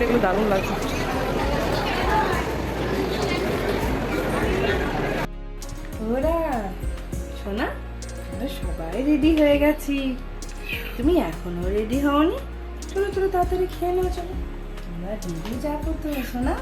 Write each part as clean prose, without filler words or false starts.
এগুলো দারুণ লাগছে। ওরা শোনা, আমরা সবাই রেডি হয়ে গেছি, তুমি এখনো রেডি হওনি? চলো চলো তাড়াতাড়ি খেয়ে নাও, চলো তোমরা রেডি যাবো তো শোনা।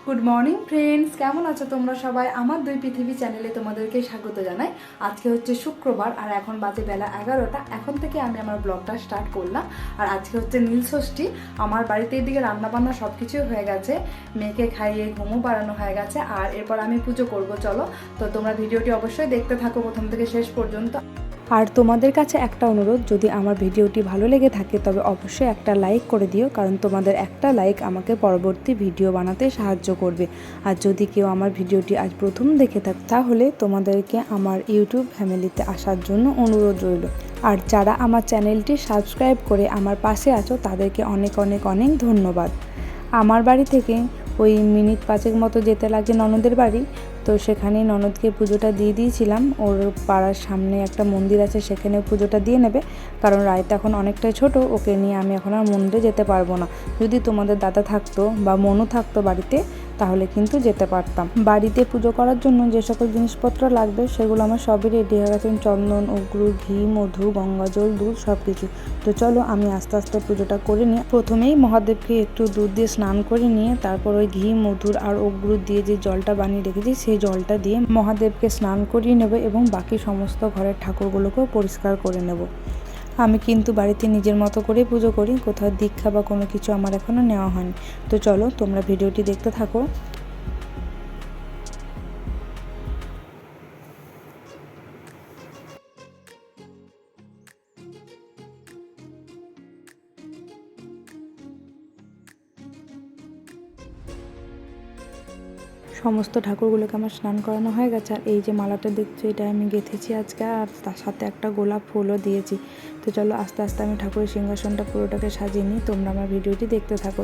গুড মর্নিং ফ্রেন্ডস, কেমন আছো তোমরা সবাই? আমার দুই পৃথিবী চ্যানেলে তোমাদেরকে স্বাগত জানাই। আজকে হচ্ছে শুক্রবার আর এখন বাজে বেলা 11টা। এখন থেকে আমি আমার ব্লগটা স্টার্ট করলাম। আর আজকে হচ্ছে নীলষষ্ঠী। আমার বাড়িতে এদিকে রান্নাবান্না সব কিছুই হয়ে গেছে, মেয়েকে খাইয়ে ঘুমও পাড়ানো হয়ে গেছে। আর এরপর আমি পুজো করব। চলো, তো তোমরা ভিডিওটি অবশ্যই দেখতে থাকো প্রথম থেকে শেষ পর্যন্ত। আর তোমাদের কাছে একটা অনুরোধ, যদি আমার ভিডিওটি ভালো লেগে থাকে তবে অবশ্যই একটা লাইক করে দিও, কারণ তোমাদের একটা লাইক আমাকে পরবর্তী ভিডিও বানাতে সাহায্য করবে। আর যদি কেউ আমার ভিডিওটি আজ প্রথম দেখে থাকে তাহলে তোমাদেরকে আমার ইউটিউব ফ্যামিলিতে আসার জন্য অনুরোধ রইল। আর যারা আমার চ্যানেলটি সাবস্ক্রাইব করে আমার পাশে আছো তাদেরকে অনেক অনেক অনেক ধন্যবাদ। আমার বাড়ি থেকে ওই মিনিট 5 মতো যেতে লাগে ননদের বাড়ি। তো সেখানে ননদকে পুজোটা দিয়ে দিয়েছিলাম। ওর পাড়ার সামনে একটা মন্দির আছে, সেখানে পুজোটা দিয়ে নেবে, কারণ রায়তা এখন অনেকটাই ছোট, ওকে নিয়ে আমি এখন আর মন্দিরে যেতে পারবো না। যদি তোমাদের দাদা থাকতো বা মনু থাকতো বাড়িতে তাহলে কিন্তু যেতে পারতাম। বাড়িতে পুজো করার জন্য যে সকল জিনিসপত্র লাগবে সেগুলো আমার সবই রেডি হয়ে গেছে, চন্দন, অগ্রু, ঘি, মধু, গঙ্গাজল, দুধ সব কিছু। তো চলো আমি আস্তে আস্তে পুজোটা করে নিই। প্রথমেই মহাদেবকে একটু দুধ দিয়ে স্নান করে নিয়ে তারপর ওই ঘি, মধুর আর অগ্রু দিয়ে যে জলটা বানিয়ে রেখেছি সেই জলটা দিয়ে মহাদেবকে স্নান করিয়ে নেব এবং বাকি সমস্ত ঘরের ঠাকুরগুলোকেও পরিষ্কার করে নেব। আমি কিন্তু বাড়িতে নিজের মতো করেই পুজো করি, কোথাও দীক্ষা বা কোনো কিছু আমার এখনও নেওয়া হয়নি। তো চলো তোমরা ভিডিওটি দেখতে থাকো। সমস্ত ঠাকুরগুলোকে আমার স্নান করানো হয়ে গেছে। আর এই যে মালাটা দেখছো এটা আমি গেঁথেছি আজকে, আর তার সাথে একটা গোলাপ ফুলও দিয়েছি। তো চলো আস্তে আস্তে আমি ঠাকুরের সিংহাসনটা পুরোটাকে সাজিয়ে নিই। তোমরা আমার ভিডিওটি দেখতে থাকো।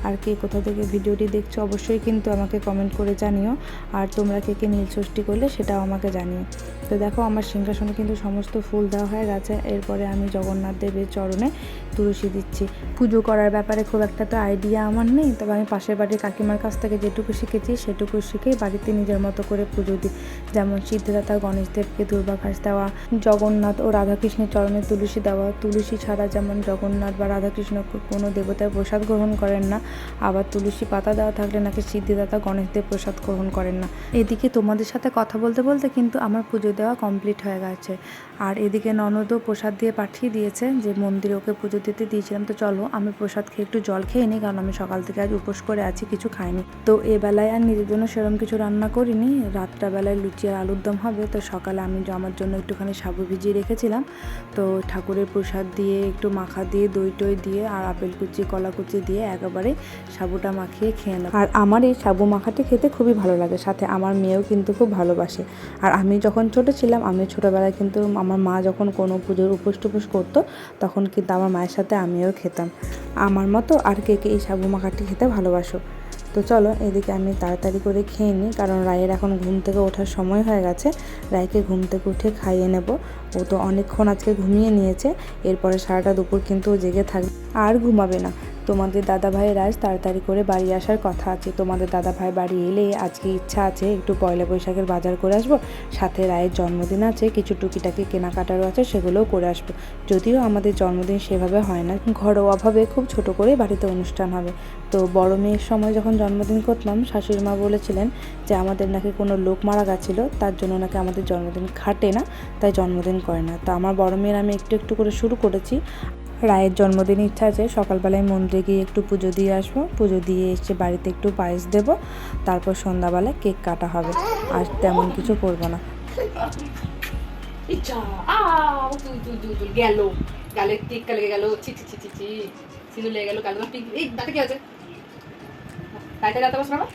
আর কে কোথা থেকে ভিডিওটি দেখছো অবশ্যই কিন্তু আমাকে কমেন্ট করে জানিও। আর তোমরা কে কে নীলষষ্ঠী করলে সেটাও আমাকে জানিও। তো দেখো আমার সিংহাসনে কিন্তু সমস্ত ফুল দেওয়া হয়ে গেছে। এরপরে আমি জগন্নাথ দেবের চরণে তুলসী দিচ্ছি। পুজো করার ব্যাপারে খুব একটা তো আইডিয়া আমার নেই, তবে আমি পাশের বাড়ির কাকিমার কাছ থেকে যেটুকু শিখেছি সেটুকু শিখেই বাড়িতে নিজের মতো করে পুজো দিই। যেমন সিদ্ধিদাতা গণেশদেবকে দুর্বাঘাস দেওয়া, জগন্নাথ ও রাধাকৃষ্ণের চরণে তুলসী দেওয়া। তুলসী ছাড়া যেমন জগন্নাথ বা রাধাকৃষ্ণ কোনো দেবতার প্রসাদ গ্রহণ করেন না, আবার তুলসী পাতা দেওয়া থাকলে নাকি সিদ্ধিদাতা গণেশদেব প্রসাদ গ্রহণ করেন না। এদিকে তোমাদের সাথে কথা বলতে বলতে কিন্তু আমার পুজো দেওয়া কমপ্লিট হয়ে গেছে। আর এদিকে ননদও প্রসাদ দিয়ে পাঠিয়ে দিয়েছে, যে মন্দিরে ওকে পুজো দিতে দিয়েছিলাম। তো চলো আমি প্রসাদ খেয়ে একটু জল খেয়ে নিই, কারণ আমি সকাল থেকে আজ উপোস করে আছি, কিছু খাইনি। তো এবেলায় আর নিজের জন্য সেরকম কিছু রান্না করিনি। রাতটা বেলায় লুচি আর আলুর দম হবে। তো সকালে আমি আমার জন্য একটুখানি সাবু ভিজিয়ে রেখেছিলাম। তো ঠাকুরের প্রসাদ দিয়ে একটু মাখা দিয়ে দই টই দিয়ে আর আপেল কুচি কলা কুচি দিয়ে একেবারে সাবুটা মাখিয়ে খেয়ে নেব। আর আমার এই সাবু মাখাটি খেতে খুবই ভালো লাগে, সাথে আমার মেয়েও কিন্তু খুব ভালোবাসে। আর আমি যখন ছোটো ছিলাম, আমি ছোটোবেলায় কিন্তু আমার মা যখন কোনো পুজোর উপোস টুপোস করতো তখন কিন্তু আমার মায়ের সাথে আমিও খেতাম। আমার মতো আর কে কে এই সাবু মাখাটি খেতে ভালোবাসো? তো চলো এদিকে আমি তাড়াতাড়ি করে খেয়ে নিই, কারণ রায়ের এখন ঘুম থেকে ওঠার সময় হয়ে গেছে। রায়কে ঘুম থেকে উঠে খাইয়ে নেব। ও তো অনেকক্ষণ আজকে ঘুমিয়ে নিয়েছে, এরপরে সারাটা দুপুর কিন্তু ও জেগে থাকবে, আর ঘুমাবে না। তোমাদের দাদাভাইয়ের আজ তাড়াতাড়ি করে বাড়ি আসার কথা আছে। তোমাদের দাদাভাই বাড়ি এলে আজকে ইচ্ছা আছে একটু পয়লা বৈশাখের বাজার করে আসবো, সাথে রায়ের জন্মদিন আছে, কিছু টুকিটাকি কেনাকাটারও আছে, সেগুলোও করে আসবো। যদিও আমাদের জন্মদিন সেভাবে হয় না, ঘরোয়াভাবে খুব ছোট করে বাড়িতে অনুষ্ঠান হবে। তো বড় মেয়ের সময় যখন জন্মদিন করতাম, শাশুড়ি মা বলেছিলেন যে আমাদের নাকি কোনো লোক মারা গেছিলো, তার জন্য নাকি আমাদের জন্মদিন খাটে না, তাই জন্মদিন করে না। তো আমার বড় মেয়ের আমি একটু একটু করে শুরু করেছি। রায়ের জন্মদিন ইচ্ছা আছে সকালবেলায় মন্দিরে গিয়ে একটু পুজো দিয়ে আসবো, পুজো দিয়ে এসে বাড়িতে একটু পায়েস দেবো, তারপর সন্ধ্যাবেলায় কেক কাটা হবে। আর তেমন কিছু করবো না। ইচ্ছা তুই গেল গালে টিক্কা লেগে গেল, ছি ছি ছি ছি ছি, সিঁদুর লেগে গেল, গালে টিক, এই দাঁতে কি আছে? তাইটা দাঁতে বস মামা,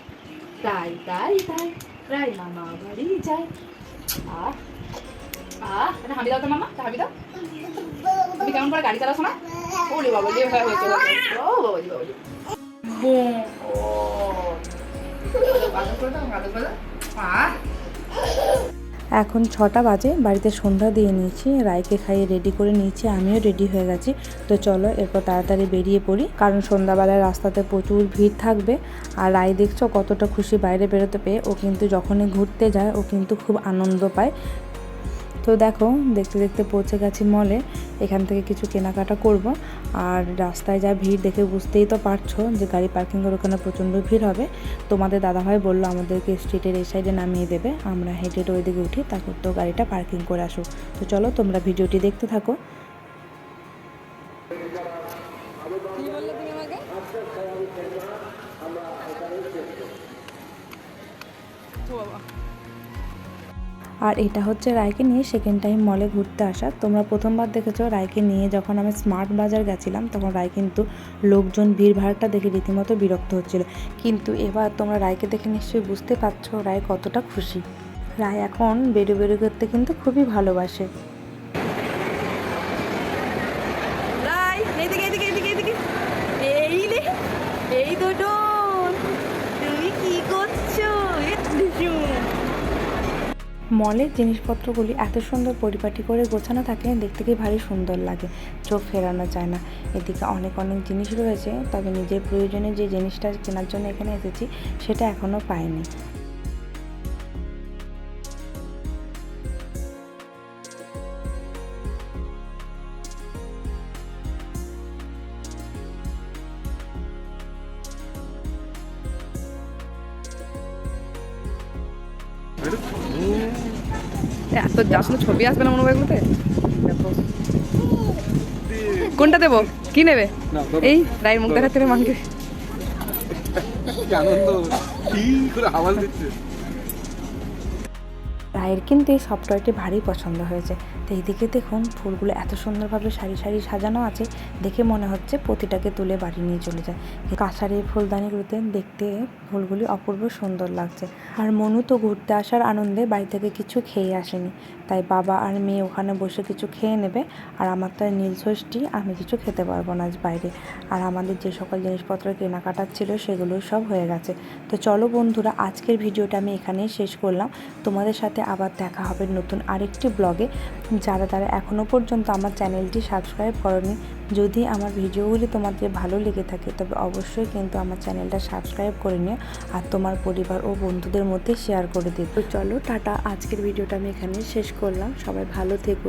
তাই তাই তাই তাই মামা বাড়ি যায়। আহ আহ, এটা হাবি দাও তো মামা, হাবি দাও। তুমি কেমন করে গাড়ি চালাও শোনা? ওরে বাবা, লে হয়ে হয়েছে, ও বাবা জি বাবা জি। বুম, ও বাদল করে দাও, বাদল করে দাও। আহ, এখন 6টা বাজে, বাড়িতে সন্ধ্যা দিয়ে নিয়েছি, রায়কে খাইয়ে রেডি করে নিয়েছি, আমিও রেডি হয়ে গেছি। তো চলো এরপর তাড়াতাড়ি বেরিয়ে পড়ি, কারণ সন্ধ্যাবেলায় রাস্তাতে প্রচুর ভিড় থাকবে। আর রায় দেখছো কতটা খুশি বাইরে বেরোতে পেয়ে, ও কিন্তু যখনই ঘুরতে যায় ও কিন্তু খুব আনন্দ পায়। তো দেখো দেখতে দেখতে পৌঁছে গেছি মলে, এখান থেকে কিছু কেনাকাটা করব। আর রাস্তায় যা ভিড় দেখে বুঝতেই তো পারছো যে গাড়ি পার্কিংয়ের ওখানে প্রচণ্ড ভিড় হবে। তোমাদের দাদাভাই বললো আমাদেরকে স্ট্রিটের এই সাইডে নামিয়ে দেবে, আমরা হেঁটে হেঁটে ওই দিকে উঠি, তারপর তো গাড়িটা পার্কিং করে আসো। তো চলো তোমরা ভিডিওটি দেখতে থাকো। আর এটা হচ্ছে রায়কে নিয়ে সেকেন্ড টাইম মলে ঘুরতে আসা। তোমরা প্রথমবার দেখেছো রায়কে নিয়ে যখন আমি স্মার্ট বাজার গেছিলাম, তখন রায় কিন্তু লোকজন ভিড়ভাড়টা দেখে রীতিমতো বিরক্ত হচ্ছিল। কিন্তু এবার তোমরা রায়কে দেখে নিশ্চয়ই বুঝতে পারছো রায় কতটা খুশি। রায় এখন বেরো বেরো করতে কিন্তু খুবই ভালোবাসে। রাই এইদিকে এইদিকে এইদিকে এইদিকে, এই রে, এই দুটো, তুমি কি করছো? মলের জিনিসপত্রগুলি এত সুন্দর পরিপাটি করে গোছানো থাকে, দেখতে কি ভারী সুন্দর লাগে, চোখ ফেরানো যায় না। এদিকে অনেক অনেক জিনিস রয়েছে, তবে নিজের প্রয়োজনে যে জিনিসটা কেনার জন্য এখানে এসেছি সেটা এখনও পাইনি। এত আসলে ছবি আসবে না মনে হয় এগুলোতে। দেখো কোনটা দেবো, কি নেবে? এই রায়ের মুখ দেখাচ্ছে রে মাকে। রায়ের কিন্তু এই সফটওয়্যারটি ভারী পছন্দ হয়েছে। তো এইদিকে দেখুন ফুলগুলো এত সুন্দরভাবে সারি সারি সাজানো আছে, দেখে মনে হচ্ছে প্রতিটাকে তুলে বাড়ি নিয়ে চলে যায়। কাঁসার এই ফুলদানিগুলোতে দেখতে ফুলগুলি অপূর্ব সুন্দর লাগছে। আর মনু তো ঘুরতে আসার আনন্দে বাড়ি থেকে কিছু খেয়ে আসেনি, তাই বাবা আর মেয়ে ওখানে বসে কিছু খেয়ে নেবে। আর আমার তো নীলষষ্ঠী, আমি কিছু খেতে পারবো না আজ বাইরে। আর আমাদের যে সকল জিনিসপত্র কেনাকাটার ছিল সেগুলো সব হয়ে গেছে। তো চলো বন্ধুরা, আজকের ভিডিওটা আমি এখানেই শেষ করলাম। তোমাদের সাথে আবার দেখা হবে নতুন আরেকটি ব্লগে। যারা এখনও পর্যন্ত আমার চ্যানেলটি সাবস্ক্রাইব করনি, যদি আমার ভিডিওগুলি তোমাদের ভালো লেগে থাকে তবে অবশ্যই কিন্তু আমার চ্যানেলটা সাবস্ক্রাইব করে নিও, আর তোমার পরিবার ও বন্ধুদের মধ্যে শেয়ার করে দিও। তো চলো টাটা, আজকের ভিডিওটা আমি এখানেই শেষ করলাম। সবাই ভালো থেকো।